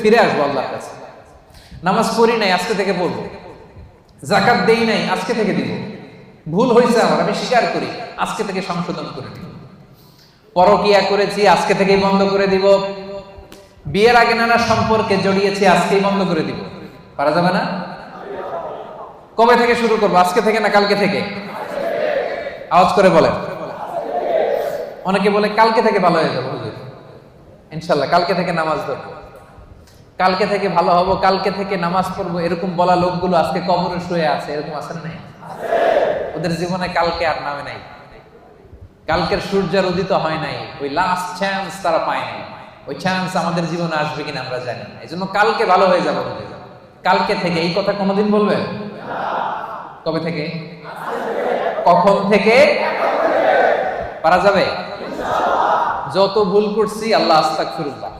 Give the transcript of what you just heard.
ফিরে আসবো আল্লাহর কাছে। নামাজ পড়ি নাই, আজকে থেকে পড়বো। যাকাত দেই নাই, আজকে থেকে দিব। ভুল হয়েছে আমার, আমি স্বীকার করি, আজকে থেকে সংশোধন করে দিব। পরকিয়া করেছি, আজকে থেকেই বন্ধ করে দিব। বিয়ের আগে নানা সম্পর্কে জড়িয়েছি, আজকেই বন্ধ করে দিব। পারা যাবে না? কবে থেকে শুরু করবো? আজকে থেকে না কালকে থেকে? আওয়াজ করে বলেন। অনেকে বলে কালকে থেকে ভালো হয়ে যাবো হুজুর। ইনশাল্লাহ কালকে থেকে নামাজ ধরবো, কালকে থেকে ভালো হবো, কালকে থেকে নামাজ পড়বো, এরকম বলা লোকগুলো আজকে কবরে শুয়ে আছে। এরকম আছে না? ওদের জীবনে কালকে আর নামে নাই, কালকের সূর্যের উদিত হয় নাই, ওই লাস্ট চান্স তারা পায় নাই। ওই চান্স আমাদের জীবনে আসবে কিনা আমরা জানি না। এই জন্য কালকে ভালো হয়ে যাবো, কালকে থেকে। এই কথা কোনোদিন বলবে? কবে থেকে? কখন থেকে? পারা যাবে? যত ভুল করছি আল্লাহ আস্তাগফিরুল্লাহ,